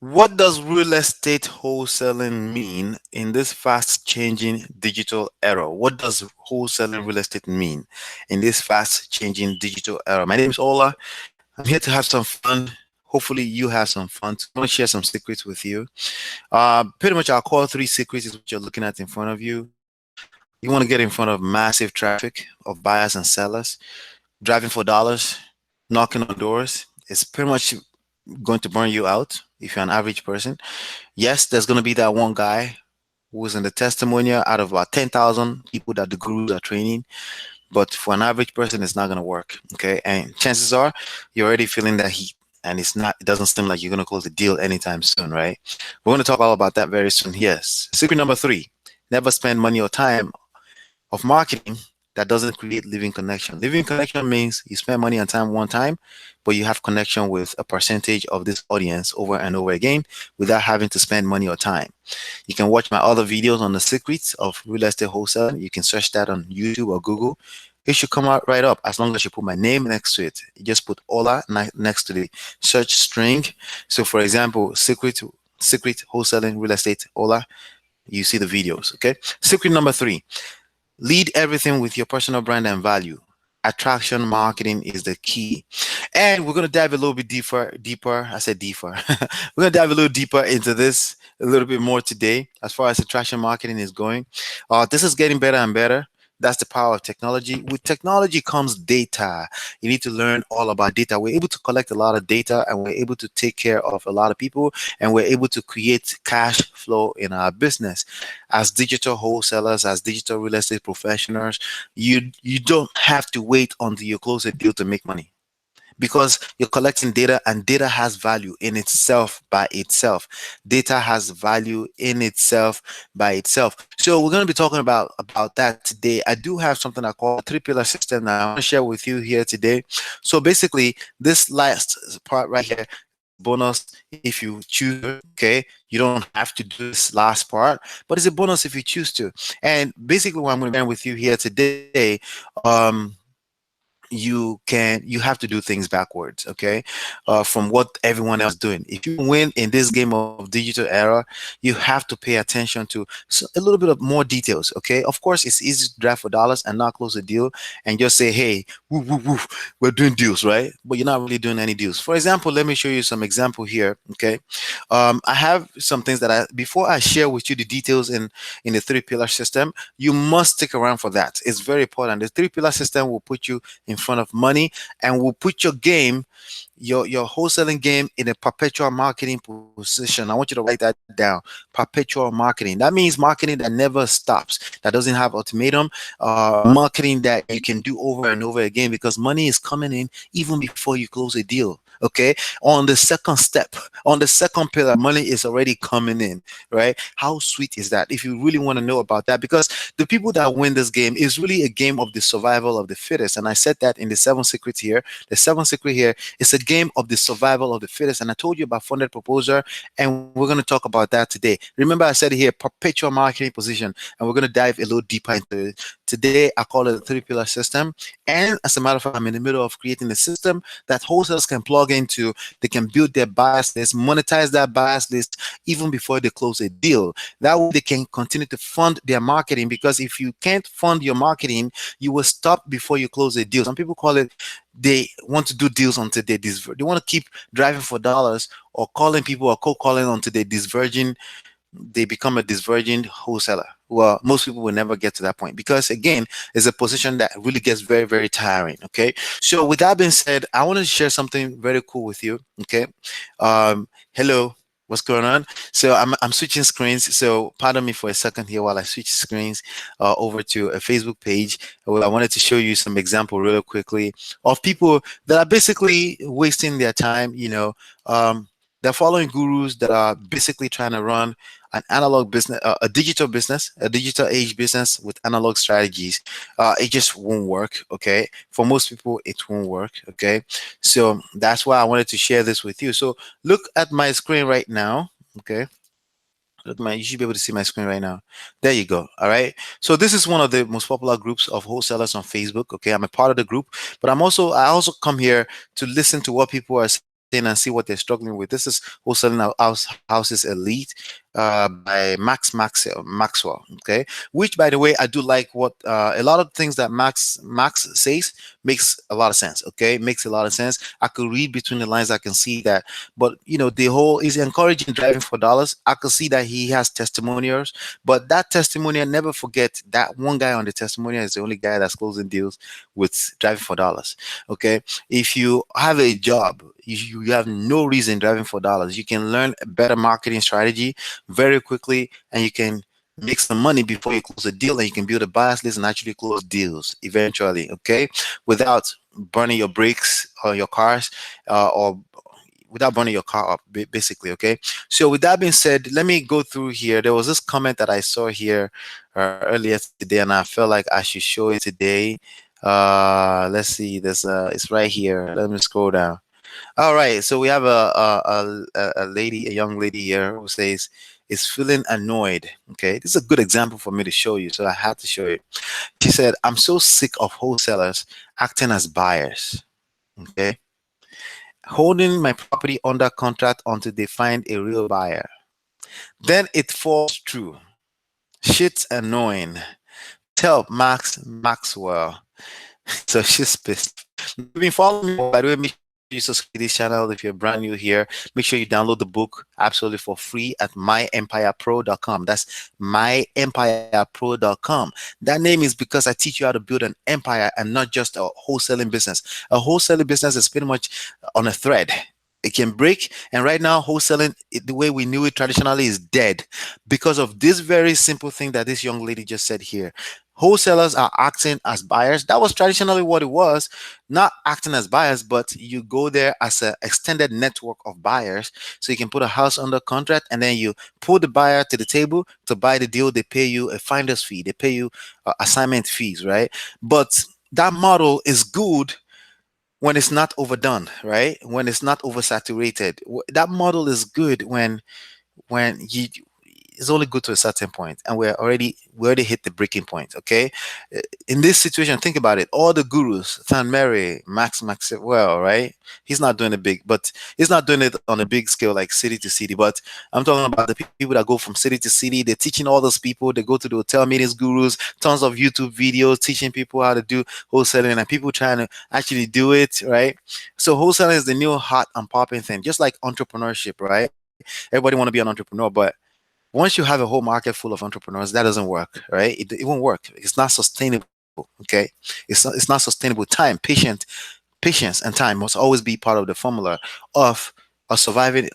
What does real estate wholesaling mean in this fast changing digital era? What does wholesaling real estate mean in this fast changing digital era? My name is Ola. I'm here to have some fun. Hopefully, you have some fun. I want to share some secrets with you. Pretty much, our core three secrets is what you're looking at in front of you. You want to get in front of massive traffic of buyers and sellers, driving for dollars, knocking on doors. It's pretty much going to burn you out if you're an average person. Yes, there's going to be that one guy who is in the testimonial out of about 10,000 people that the gurus are training. But for an average person, it's not going to work. Okay. And chances are you're already feeling that heat. And it doesn't seem like you're going to close the deal anytime soon, right? We're going to talk all about that very soon. Yes. Secret number three, never spend money or time of marketing that doesn't create living connection. Living connection means you spend money and time one time, but you have connection with a percentage of this audience over and over again without having to spend money or time. You can watch my other videos on the secrets of real estate wholesaling. You can search that on YouTube or Google. It should come out right up as long as you put my name next to it. You just put Ola next to the search string. So for example, secret wholesaling real estate Ola, you see the videos. Okay. Secret number three, lead everything with your personal brand and value. Attraction marketing is the key. And we're going to dive a little bit deeper. I said deeper. We're going to dive a little deeper into this a little bit more today as far as attraction marketing is going. This is getting better and better. That's the power of technology. With technology comes data. You need to learn all about data. We're able to collect a lot of data and we're able to take care of a lot of people and we're able to create cash flow in our business. As digital wholesalers, as digital real estate professionals, you don't have to wait until you close a deal to make money because you're collecting data and data has value in itself by itself. Data has value in itself by itself. So we're going to be talking about that today. I do have something I call a three pillar system that I want to share with you here today. So basically this last part right here is a bonus if you choose to. Okay, you don't have to do this last part, but it's a bonus if you choose to. And basically what I'm going to be sharing with you here today, um you have to do things backwards, okay, from what everyone else is doing. If you win in this game of digital era, you have to pay attention to a little bit of more details. Okay, of course it's easy to drive for dollars and not close a deal and just say, hey, woo, woo, woo, we're doing deals, right? But you're not really doing any deals. For example, let me show you some example here. Okay, I have some things that before I share with you the details in the three pillar system, you must stick around for that. It's very important. The three pillar system will put you in front of money and will put your game, your wholesaling game, in a perpetual marketing position. I want you to write that down. Perpetual marketing. That means marketing that never stops, that doesn't have ultimatum, marketing that you can do over and over again because money is coming in even before you close a deal. Okay, on the second step, on the second pillar, money is already coming in, right? How sweet is that? If you really want to know about that, because the people that win this game is really a game of the survival of the fittest. And I said that in the seven secrets here. The seven secret here is a game of the survival of the fittest. And I told you about funded proposal, and we're going to talk about that today. Remember, I said here perpetual marketing position, and we're going to dive a little deeper into it. Today, I call it a three pillar system. And as a matter of fact, I'm in the middle of creating a system that wholesalers can plug into. They can build their bias list, monetize that bias list even before they close a deal. That way they can continue to fund their marketing, because if you can't fund your marketing, you will stop before you close a deal. Some people call it, they want to do deals until they want to keep driving for dollars or calling people or cold calling until they become a disvirgin wholesaler. Well, most people will never get to that point because, again, it's a position that really gets very, very tiring. Okay. So, with that being said, I want to share something very cool with you. Okay. Hello. What's going on? So I'm switching screens. So pardon me for a second here while I switch screens over to a Facebook page. Well, I wanted to show you some example really quickly of people that are basically wasting their time. They're following gurus that are basically trying to run an analog business, a digital business, a digital age business with analog strategies. It just won't work. Okay, for most people, it won't work. Okay, so that's why I wanted to share this with you. So look at my screen right now. Okay. You should be able to see my screen right now. There you go. All right. So this is one of the most popular groups of wholesalers on Facebook. Okay. I'm a part of the group, but I also come here to listen to what people are saying in and see what they're struggling with. This is Wholesaling Houses Elite by Maxwell. Okay, which by the way, I do like what a lot of things that Max says makes a lot of sense. Okay, makes a lot of sense. I could read between the lines. I can see that. But the whole is encouraging driving for dollars. I could see that he has testimonials, but that testimonial, never forget that one guy on the testimonial is the only guy that's closing deals with driving for dollars. Okay, if you have a job, you have no reason driving for dollars. You can learn a better marketing strategy very quickly, and you can make some money before you close a deal, and you can build a buyers list and actually close deals eventually. Okay, without burning your brakes or your cars, or without burning your car up, basically. Okay, so with that being said, let me go through here. There was this comment that I saw here earlier today, and I felt like I should show it today. Let's see, there's it's right here. Let me scroll down. All right, so we have a lady, a young lady here who says is feeling annoyed. Okay, this is a good example for me to show you, so I had to show it. She said, "I'm so sick of wholesalers acting as buyers. Okay, holding my property under contract until they find a real buyer. Then it falls through. Shit's annoying. Please help Maxwell." So she's pissed. Now, if you've been following me, by the way, make sure you subscribe to this channel if you're brand new here. Make sure you download the book absolutely for free at myempirepro.com. That's myempirepro.com. That name is because I teach you how to build an empire and not just a wholesaling business. A wholesaling business is pretty much on a thread. It can break, and right now, wholesaling, the way we knew it traditionally, is dead because of this very simple thing that this young lady just said here. Wholesalers are acting as buyers. That was traditionally what it was, not acting as buyers, but you go there as an extended network of buyers. So you can put a house under contract, and then you pull the buyer to the table to buy the deal. They pay you a finder's fee, they pay you assignment fees, right? But that model is good when it's not overdone, right? When it's not oversaturated. That model is good when you, it's only good to a certain point, and we already hit the breaking point. Okay, in this situation, think about it. All the gurus, Than Mary, Maxwell, right? He's not doing it big, but he's not doing it on a big scale like city to city. But I'm talking about the people that go from city to city. They're teaching all those people. They go to the hotel meetings, gurus, tons of YouTube videos teaching people how to do wholesaling, and people trying to actually do it, right? So wholesaling is the new hot and popping thing, just like entrepreneurship, right? Everybody want to be an entrepreneur, but once you have a whole market full of entrepreneurs, that doesn't work, right? It won't work. It's not sustainable. Okay, it's not sustainable. Patience and time must always be part of the formula of a survivable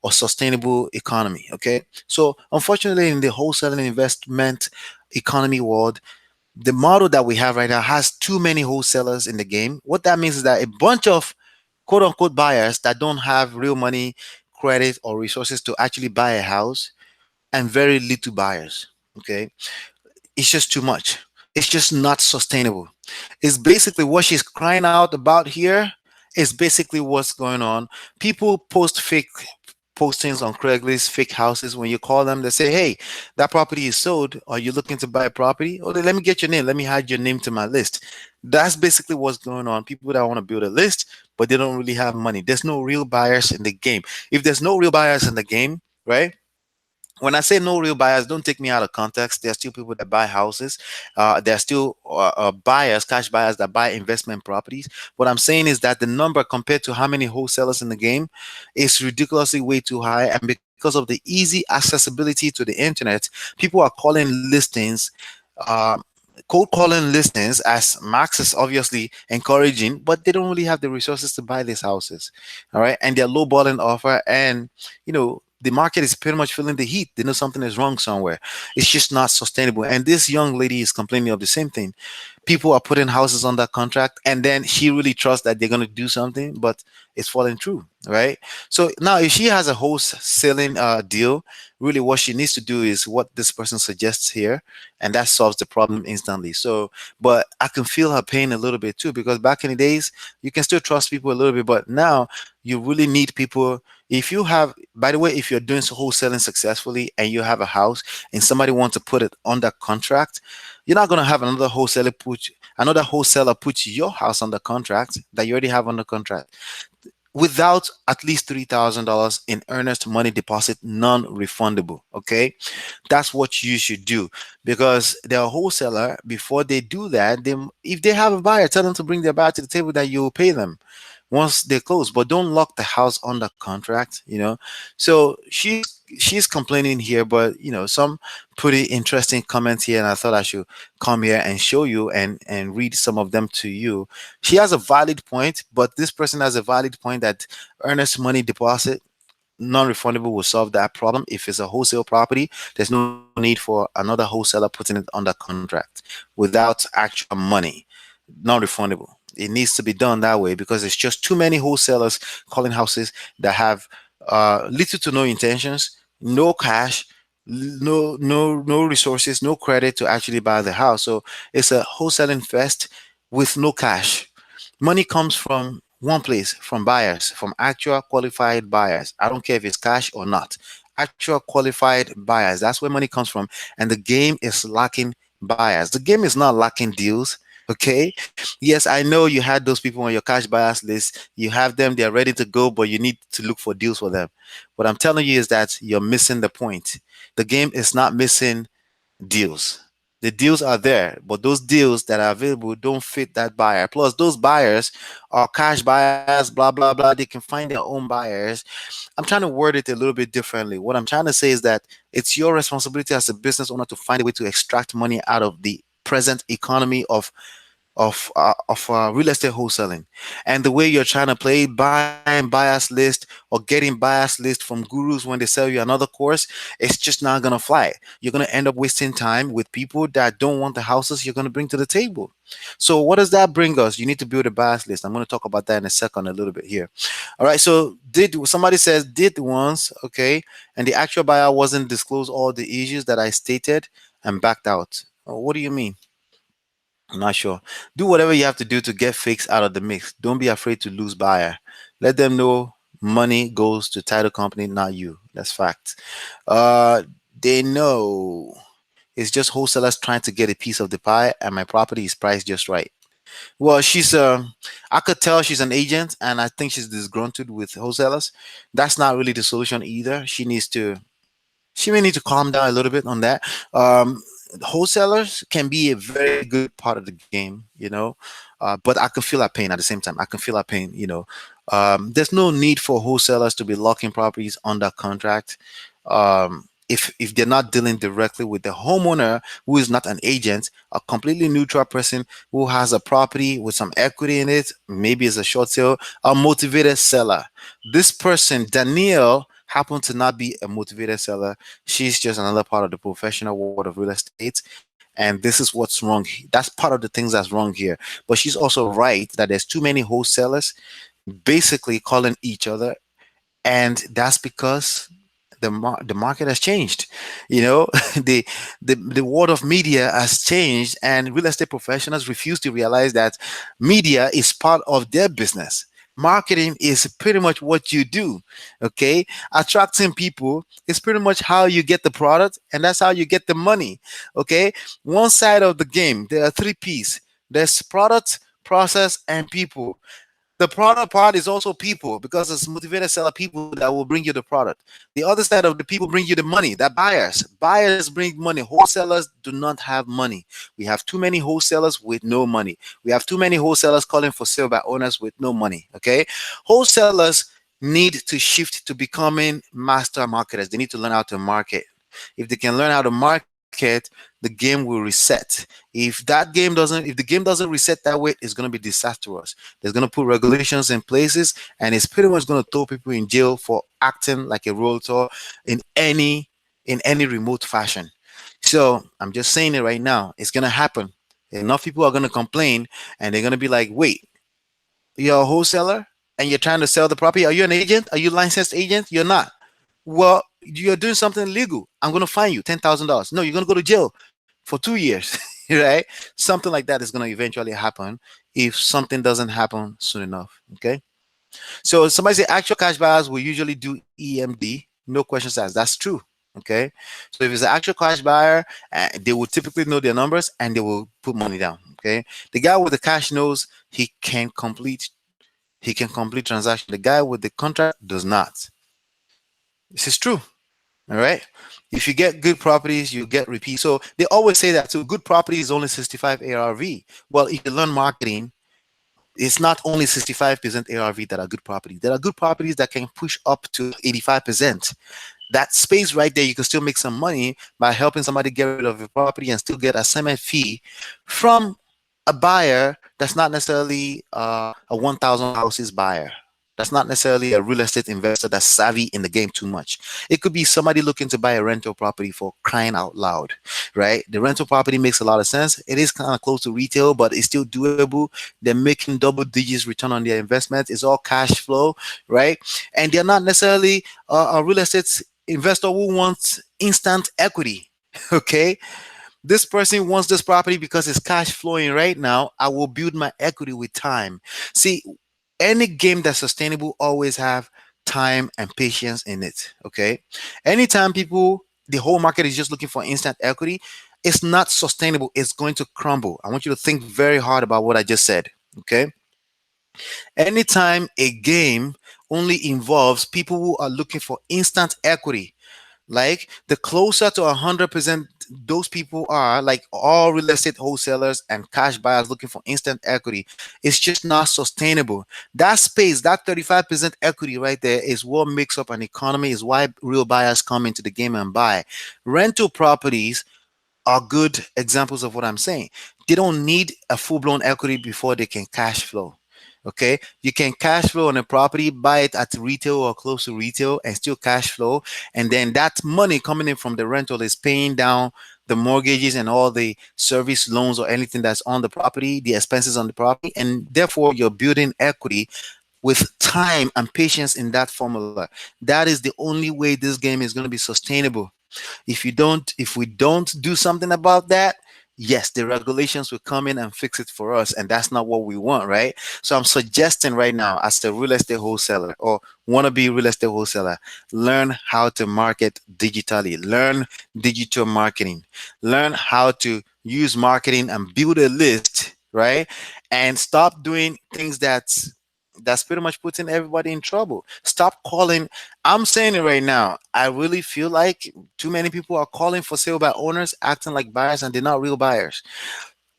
or sustainable economy. Okay, so unfortunately, in the wholesaling investment economy world, the model that we have right now has too many wholesalers in the game. What that means is that a bunch of quote unquote buyers that don't have real money, credit, or resources to actually buy a house, and very little buyers. Okay, it's just too much. It's just not sustainable. It's basically what she's crying out about here is basically what's going on. People post fake postings on Craigslist, fake houses. When you call them, they say, "Hey, that property is sold. Are you looking to buy a property? Oh, let me get your name. Let me add your name to my list." That's basically what's going on. People that want to build a list, but they don't really have money. There's no real buyers in the game. If there's no real buyers in the game, right? When I say no real buyers, don't take me out of context. There are still people that buy houses. There are still buyers, cash buyers that buy investment properties. What I'm saying is that the number compared to how many wholesalers in the game is ridiculously way too high. And because of the easy accessibility to the internet, people are calling listings. Uh, Cold calling listings, as Max is obviously encouraging, but they don't really have the resources to buy these houses. All right. And they're lowballing offer, and the market is pretty much feeling the heat. They know something is wrong somewhere. It's just not sustainable. And this young lady is complaining of the same thing. People are putting houses under contract, and then she really trusts that they're going to do something, but it's falling through, right? So now, if she has a wholesaling deal, really what she needs to do is what this person suggests here, and that solves the problem instantly. So, but I can feel her pain a little bit too, because back in the days, you can still trust people a little bit, but now you really need people. If you have, by the way, if you're doing wholesaling successfully and you have a house and somebody wants to put it under contract, you're not going to have another wholesaler put your house under contract that you already have under contract without at least $3,000 in earnest money deposit, non-refundable. Okay, that's what you should do, because the wholesaler, before they do that, if they have a buyer, tell them to bring their buyer to the table that you will pay them once they close, but don't lock the house under contract, so she's complaining here, but some pretty interesting comments here, and I thought I should come here and show you and read some of them to you. She has a valid point, but this person has a valid point that earnest money deposit non-refundable will solve that problem. If it's a wholesale property, there's no need for another wholesaler putting it under contract without actual money, non-refundable. It needs to be done that way because it's just too many wholesalers calling houses that have little to no intentions, no cash, no resources, no credit to actually buy the house. So it's a wholesaling fest with no cash. Money comes from one place, from buyers, from actual qualified buyers. I don't care if it's cash or not. Actual qualified buyers. That's where money comes from. And the game is lacking buyers. The game is not lacking deals. Okay. Yes, I know you had those people on your cash buyers list. You have them, they're ready to go, but you need to look for deals for them. What I'm telling you is that you're missing the point. The game is not missing deals. The deals are there, but those deals that are available don't fit that buyer. Plus, those buyers are cash buyers, blah, blah, blah. They can find their own buyers. I'm trying to word it a little bit differently. What I'm trying to say is that it's your responsibility as a business owner to find a way to extract money out of the present economy of real estate wholesaling, and the way you're trying to play buying bias list or getting bias list from gurus when they sell you another course, it's just not gonna fly. You're gonna end up wasting time with people that don't want the houses you're gonna bring to the table. So what does that bring us? You need to build a bias list. I'm gonna talk about that in a second, a little bit here. All right. So did somebody says did once, okay, and the actual buyer wasn't disclosed all the issues that I stated and backed out. What do you mean? I'm not sure. Do whatever you have to do to get fakes out of the mix. Don't be afraid to lose buyer. Let them know money goes to title company, not you. That's fact. Uh, they know it's just wholesalers trying to get a piece of the pie, and my property is priced just right. Well, I could tell she's an agent, and I think she's disgruntled with wholesalers. That's not really the solution either. She may need to calm down a little bit on that. Wholesalers can be a very good part of the game, but I can feel our pain at the same time. I can feel our pain. There's no need for wholesalers to be locking properties under contract. If they're not dealing directly with the homeowner who is not an agent, a completely neutral person who has a property with some equity in it, maybe it's a short sale, a motivated seller. This person, Danielle, happened to not be a motivated seller. She's just another part of the professional world of real estate. And this is what's wrong. That's part of the things that's wrong here. But she's also right that there's too many wholesalers basically calling each other, and that's because the market has changed. You know, the world of media has changed, and real estate professionals refuse to realize that media is part of their business. Marketing is pretty much what you do. Okay, attracting people is pretty much how you get the product, and that's how you get the money. Okay, one side of the game, there are three P's: there's product, process, and people. The product part is also people, because it's motivated seller people that will bring you the product. The other side of the people bring you the money. That buyers bring money. Wholesalers do not have money. We have too many wholesalers with no money. We have too many wholesalers calling for sale by owners with no money. Okay, wholesalers need to shift to becoming master marketers. They need to learn how to market. If they can learn how to market, the game will reset. If the game doesn't reset that way, it's going to be disastrous. There's going to put regulations in places, and it's pretty much going to throw people in jail for acting like a realtor in any remote fashion. So I'm just saying it right now. It's going to happen. Enough people are going to complain, and they're going to be like, wait, you're a wholesaler and you're trying to sell the property. Are you an agent? Are you a licensed agent? You're not. Well, you're doing something illegal. I'm going to fine you $10,000. No, you're going to go to jail for 2 years, right? Something like that is going to eventually happen if something doesn't happen soon enough. Okay. So somebody say actual cash buyers will usually do EMD, no questions asked. That's true. Okay. So if it's an actual cash buyer, they will typically know their numbers and they will put money down. Okay. The guy with the cash knows he can complete transaction. The guy with the contract does not. This is true. All right. If you get good properties, you get repeat. So they always say that too. Good property is only 65 ARV. Well, if you learn marketing, it's not only 65% ARV that are good properties. There are good properties that can push up to 85%. That space right there, you can still make some money by helping somebody get rid of a property and still get a assignment fee from a buyer that's not necessarily a 1,000 houses buyer. That's not necessarily a real estate investor that's savvy in the game too much. It could be somebody looking to buy a rental property for crying out loud, right? The rental property makes a lot of sense. It is kind of close to retail, but it's still doable. They're making double digits return on their investment. It's all cash flow, right? And they're not necessarily a real estate investor who wants instant equity. Okay, this person wants this property because it's cash flowing right now. I will build my equity with time. See, any game that's sustainable always have time and patience in it. Okay, anytime people, the whole market is just looking for instant equity, it's not sustainable. It's going to crumble. I want you to think very hard about what I just said. Okay, anytime a game only involves people who are looking for instant equity, like the closer to 100% those people are, like all real estate wholesalers and cash buyers looking for instant equity, it's just not sustainable. That space, that 35% equity right there, is what makes up an economy, is why real buyers come into the game and buy. Rental properties are good examples of what I'm saying. They don't need a full blown equity before they can cash flow. Okay, you can cash flow on a property, buy it at retail or close to retail, and still cash flow. And then that money coming in from the rental is paying down the mortgages and all the service loans or anything that's on the property, the expenses on the property, and therefore you're building equity with time and patience in that formula. That is the only way this game is going to be sustainable. If we don't do something about that, yes, the regulations will come in and fix it for us, and that's not what we want, right? So I'm suggesting right now, as a real estate wholesaler or wannabe real estate wholesaler, learn how to market digitally, learn digital marketing, learn how to use marketing and build a list, right? And stop doing things that's pretty much putting everybody in trouble. Stop calling. I'm saying it right now. I really feel like too many people are calling for sale by owners, acting like buyers, and they're not real buyers.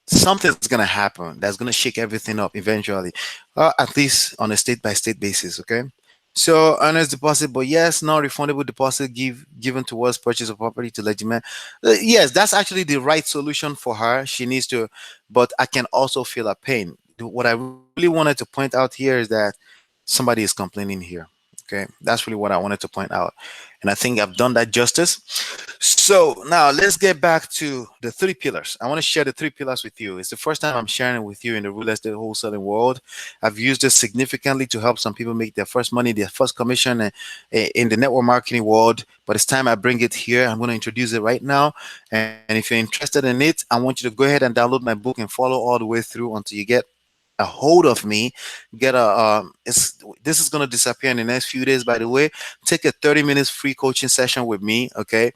Something's gonna happen that's gonna shake everything up eventually, at least on a state by state basis. Okay. So earnest deposit, but yes, non-refundable deposit given towards purchase of property to legitimate. Yes, that's actually the right solution for her. She needs to, but I can also feel her pain. What I really wanted to point out here is that somebody is complaining here. Okay, that's really what I wanted to point out, and I think I've done that justice. So now let's get back to the three pillars. I want to share the three pillars with you. It's the first time I'm sharing it with you in the real estate wholesaling world. I've used this significantly to help some people make their first money, their first commission in the network marketing world. But it's time I bring it here. I'm going to introduce it right now. And if you're interested in it, I want you to go ahead and download my book and follow all the way through until you get a hold of me. Get a this is going to disappear in the next few days, by the way. Take a 30 minutes free coaching session with me. Okay,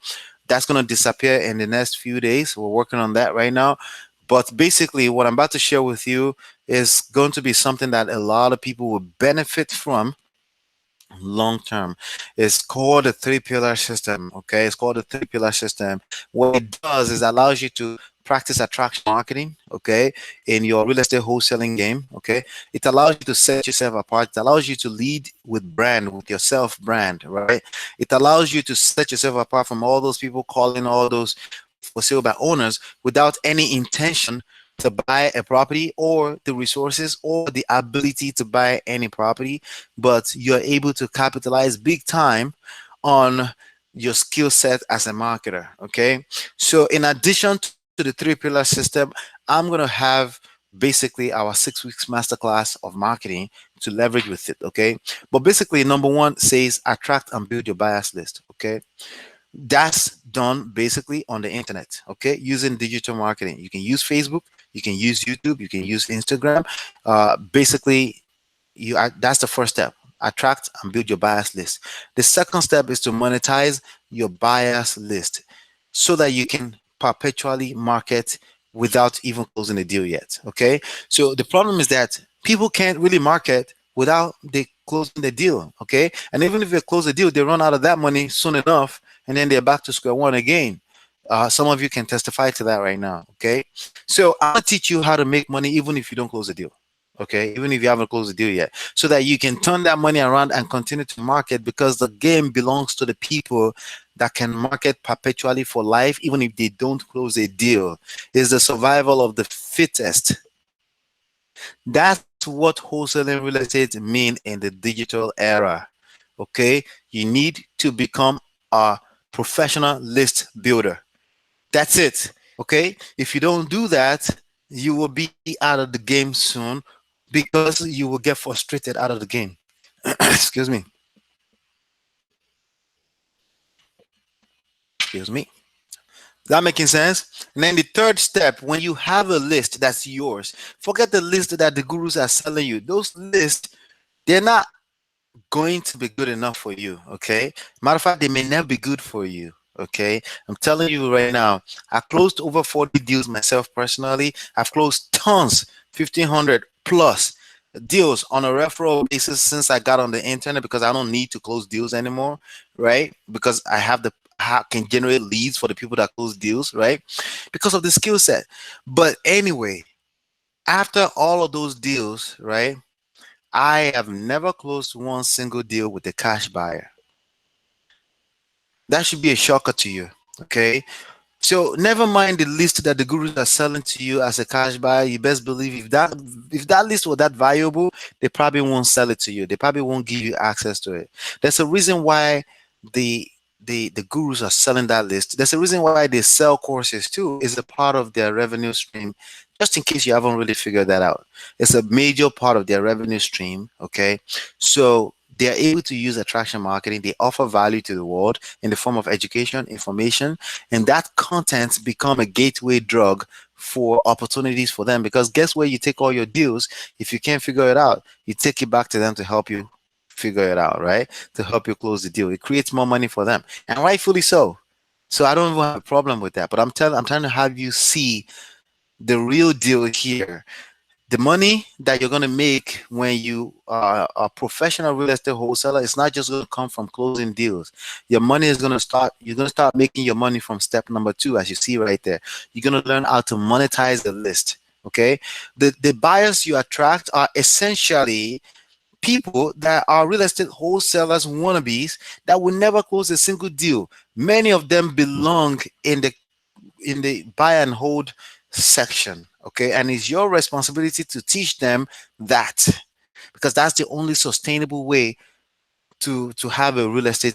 that's going to disappear in the next few days. We're working on that right now. But basically, what I'm about to share with you is going to be something that a lot of people will benefit from long term. It's called the three pillar system. Okay, it's called the three pillar system. What it does is allows you to practice attraction marketing, okay, in your real estate wholesaling game. Okay, it allows you to set yourself apart. It allows you to lead with brand, with your self brand, right? It allows you to set yourself apart from all those people calling all those for sale by owners without any intention to buy a property or the resources or the ability to buy any property, but you're able to capitalize big time on your skill set as a marketer. Okay. So, in addition to the three pillar system, I'm going to have basically our 6 weeks masterclass of marketing to leverage with it. Okay. But basically, number one says attract and build your buyers list. Okay. That's done basically on the internet, okay, using digital marketing. You can use Facebook, you can use YouTube, you can use Instagram. Basically, that's the first step. Attract and build your buyers list. The second step is to monetize your buyers list so that you can perpetually market without even closing the deal yet. Okay. So the problem is that people can't really market without they closing the deal. Okay. And even if they close the deal, they run out of that money soon enough, and then they're back to square one again. Some of you can testify to that right now. Okay. So I'm gonna teach you how to make money even if you don't close the deal. Okay, even if you haven't closed the deal yet, so that you can turn that money around and continue to market, because the game belongs to the people that can market perpetually for life, even if they don't close a deal. Is the survival of the fittest. That's what wholesaling real estate mean in the digital era. Okay, you need to become a professional list builder. That's it. Okay. If you don't do that, you will be out of the game soon, because you will get frustrated out of the game. Excuse me. Excuse me. That making sense? And then the third step, when you have a list that's yours, forget the list that the gurus are selling you. Those lists, they're not going to be good enough for you. Okay. Matter of fact, they may never be good for you. Okay. I'm telling you right now, I closed over 40 deals myself personally. I've closed tons, 1,500 plus deals on a referral basis since I got on the internet, because I don't need to close deals anymore, right? Because I have can generate leads for the people that close deals, right? Because of the skill set. But anyway, after all of those deals, right? I have never closed one single deal with a cash buyer. That should be a shocker to you. Okay. So never mind the list that the gurus are selling to you as a cash buyer. You best believe if that list was that valuable, they probably won't sell it to you. They probably won't give you access to it. There's a reason why the the gurus are selling that list. There's a reason why they sell courses too. Is a part of their revenue stream. Just in case you haven't really figured that out, it's a major part of their revenue stream. Okay, so they are able to use attraction marketing. They offer value to the world in the form of education, information, and that content become a gateway drug for opportunities for them. Because guess where you take all your deals? If you can't figure it out, you take it back to them to help you figure it out, right? To help you close the deal. It creates more money for them, and rightfully so. So I don't even have a problem with that. But I'm trying to have you see the real deal here. The money that you're going to make when you are a professional real estate wholesaler is not just going to come from closing deals. Your money is going to start, you're going to start making your money from step number two, as you see right there. You're going to learn how to monetize the list. Okay. The buyers you attract are essentially people that are real estate wholesalers wannabes that will never close a single deal. Many of them belong in the buy and hold section. Okay, and it's your responsibility to teach them that, because that's the only sustainable way to have a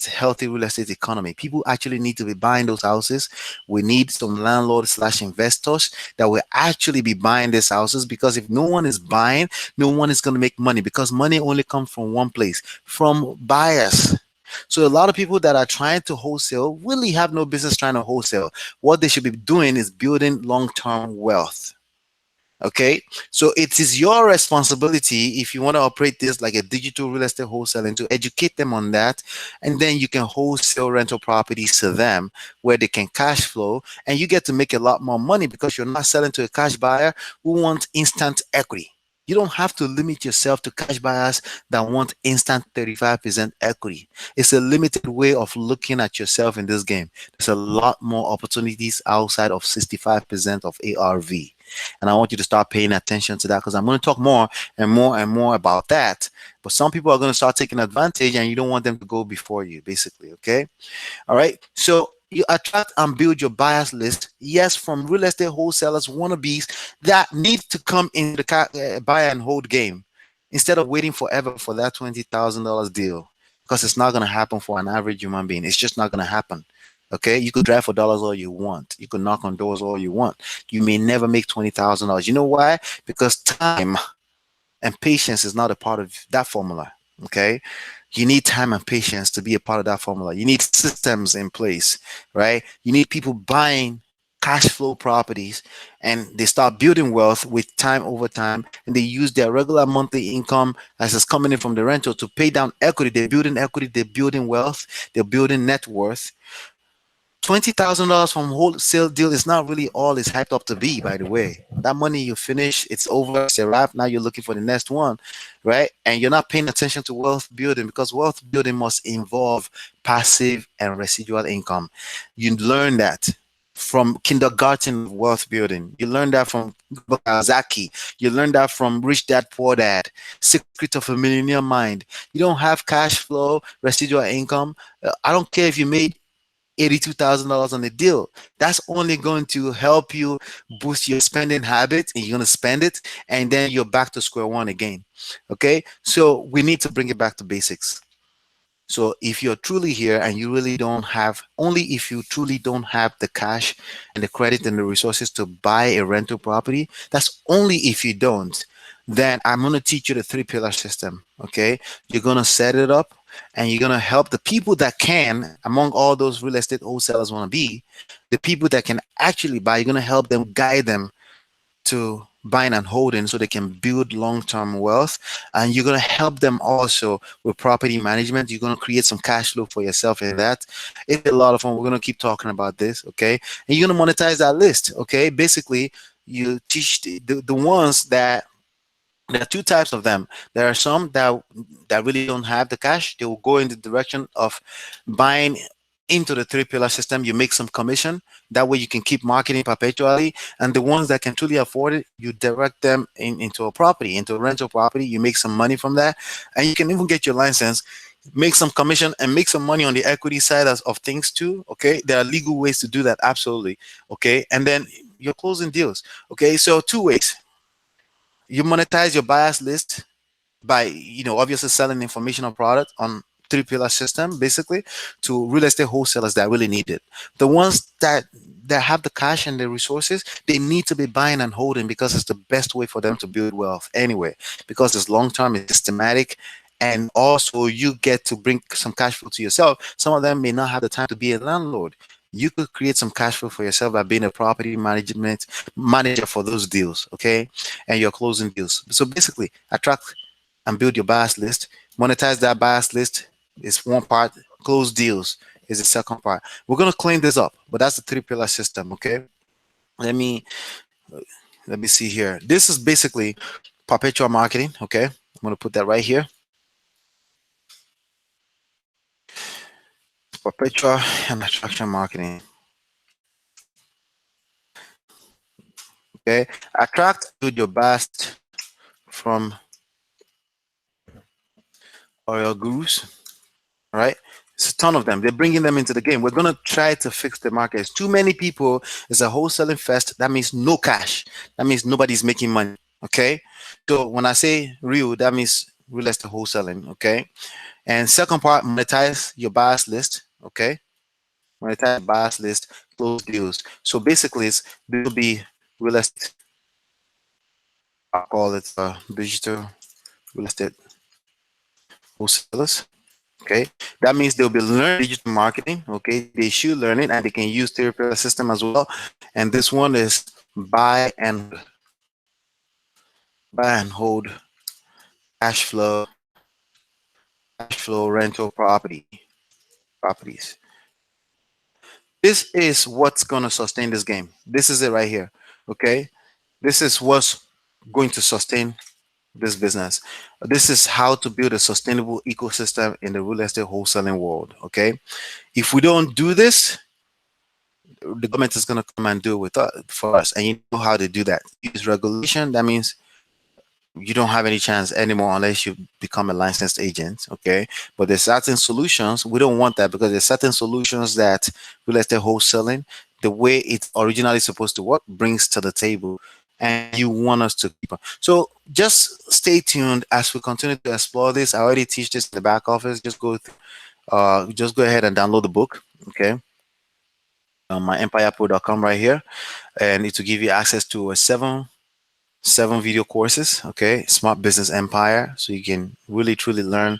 healthy real estate economy. People actually need to be buying those houses. We need some landlords slash investors that will actually be buying these houses, because if no one is buying, no one is going to make money, because money only comes from one place, from buyers. So a lot of people that are trying to wholesale really have no business trying to wholesale. What they should be doing is building long-term wealth. Okay, so it is your responsibility, if you want to operate this like a digital real estate wholesaling, to educate them on that, and then you can wholesale rental properties to them where they can cash flow, and you get to make a lot more money because you're not selling to a cash buyer who wants instant equity. You don't have to limit yourself to cash buyers that want instant 35% equity. It's a limited way of looking at yourself in this game. There's a lot more opportunities outside of 65% of ARV. And I want you to start paying attention to that, because I'm going to talk more and more and more about that. But some people are going to start taking advantage, and you don't want them to go before you, basically. Okay. All right. So you attract and build your buyers list. Yes, from real estate wholesalers, wannabes that need to come into the buy and hold game instead of waiting forever for that $20,000 deal, because it's not going to happen for an average human being. It's just not going to happen. Okay, you could drive for dollars all you want. You could knock on doors all you want. You may never make $20,000. You know why? Because time and patience is not a part of that formula. Okay, you need time and patience to be a part of that formula. You need systems in place, right? You need people buying. cash flow properties, and they start building wealth with time over time, and they use their regular monthly income as is coming in from the rental to pay down equity. They're building equity, they're building wealth, they're building net worth. $20,000 from wholesale deal is not really all it's hyped up to be, by the way. That money you finish, it's over, it's a wrap. Now you're looking for the next one, right? And you're not paying attention to wealth building, because wealth building must involve passive and residual income. You learn that from kindergarten of wealth building. You learn that from Kawasaki. You learn that from Rich Dad Poor Dad, Secret of a Millionaire Mind. You don't have cash flow, residual income. I don't care if you made $82,000 on the deal. That's only going to help you boost your spending habit, and you're going to spend it, and then you're back to square one again. Okay, so we need to bring it back to basics. So if you're truly here and you really don't have, only if you truly don't have the cash and the credit and the resources to buy a rental property, that's only if you don't, then I'm going to teach you the three pillar system. Okay. You're going to set it up, and you're going to help the people that can, among all those real estate wholesalers want to be, the people that can actually buy, you're going to help them, guide them to buying and holding so they can build long-term wealth, and you're going to help them also with property management. You're going to create some cash flow for yourself in that. It's a lot of fun. We're going to keep talking about this, okay? And you're going to monetize that list, okay? Basically, you teach the ones that, there are two types of them. There are some that really don't have the cash. They will go in the direction of buying into the three pillar system. You make some commission. That way you can keep marketing perpetually. And the ones that can truly afford it, you direct them into a property, into a rental property. You make some money from that. And you can even get your license, make some commission, and make some money on the equity side of things too. Okay. There are legal ways to do that. Absolutely. Okay. And then you're closing deals. Okay. So two ways. You monetize your buyers list by, obviously selling information or product on three pillar system, basically, to real estate wholesalers that really need it. The ones that have the cash and the resources, they need to be buying and holding, because it's the best way for them to build wealth anyway, because it's long term, it's systematic, and also you get to bring some cash flow to yourself. Some of them may not have the time to be a landlord. You could create some cash flow for yourself by being a property management manager for those deals, okay? And you're closing deals. So basically, attract and build your buyers list. Monetize that buyers list is one part. Close deals is the second part. We're gonna clean this up, but that's the three pillar system. Okay. Let me let me see here. This is basically perpetual marketing. Okay. I'm gonna put that right here. Perpetual and attraction marketing. Okay. Attract, build your best from oil gurus. All right. It's a ton of them. They're bringing them into the game. We're going to try to fix the market. It's too many people. It's a wholesaling fest. That means no cash. That means nobody's making money. Okay. So when I say real, that means real estate wholesaling. Okay. And second part, monetize your buyers list. Okay. Monetize buyers list, close deals. So basically, this will be real estate. I call it digital real estate wholesalers. Okay, that means they'll be learning digital marketing. Okay, they should learn it, and they can use therapy system as well. And this one is buy and hold cash flow, rental properties. This is what's going to sustain this game. This is it right here. Okay, this is what's going to sustain this business. This is how to build a sustainable ecosystem in the real estate wholesaling world. Okay, if we don't do this, the government is going to come and do it with us, for us. And you know how to do that. Use regulation. That means you don't have any chance anymore unless you become a licensed agent. Okay. But there's certain solutions. We don't want that, because there's certain solutions that real estate wholesaling, the way it's originally supposed to work, brings to the table. And you want us to keep on. So just stay tuned as we continue to explore this. I already teach this in the back office. Just go ahead and download the book. Okay. My empirepro.com right here, and it will give you access to a seven video courses. Okay, Smart Business Empire, so you can really truly learn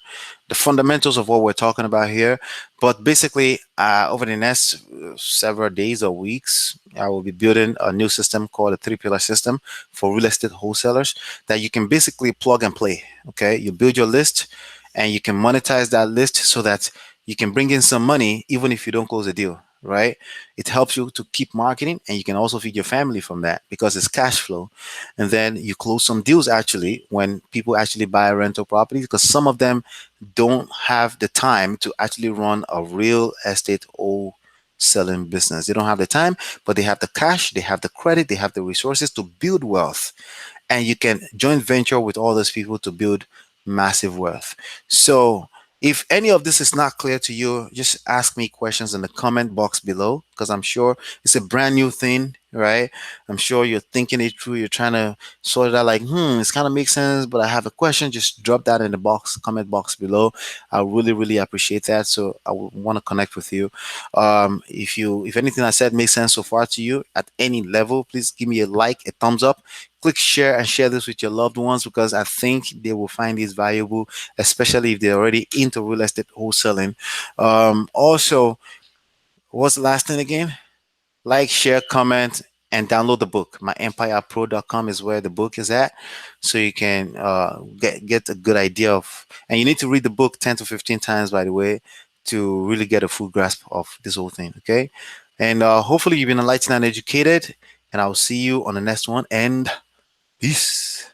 the fundamentals of what we're talking about here. But basically, over the next several days or weeks, I will be building a new system called a three-pillar system for real estate wholesalers that you can basically plug and play. Okay, you build your list, and you can monetize that list so that you can bring in some money even if you don't close a deal. Right? It helps you to keep marketing, and you can also feed your family from that because it's cash flow. And then you close some deals actually when people actually buy a rental property, because some of them don't have the time to actually run a real estate or selling business. They don't have the time, but they have the cash, they have the credit, they have the resources to build wealth. And you can joint venture with all those people to build massive wealth. So if any of this is not clear to you, just ask me questions in the comment box below, because I'm sure it's a brand new thing, right? I'm sure you're thinking it through, you're trying to sort it out like, it's kind of makes sense, but I have a question. Just drop that in the comment box below. I really appreciate that. So I want to connect with you. If anything I said makes sense so far to you at any level, please give me a like, a thumbs up, click share, and share this with your loved ones, because I think they will find this valuable, especially if they're already into real estate wholesaling. Also, what's the last thing again? Like, share, comment, and download the book. MyEmpirePro.com is where the book is at, so you can get a good idea of. And you need to read the book 10 to 15 times, by the way, to really get a full grasp of this whole thing. Okay, and hopefully you've been enlightened and educated. And I'll see you on the next one. And peace.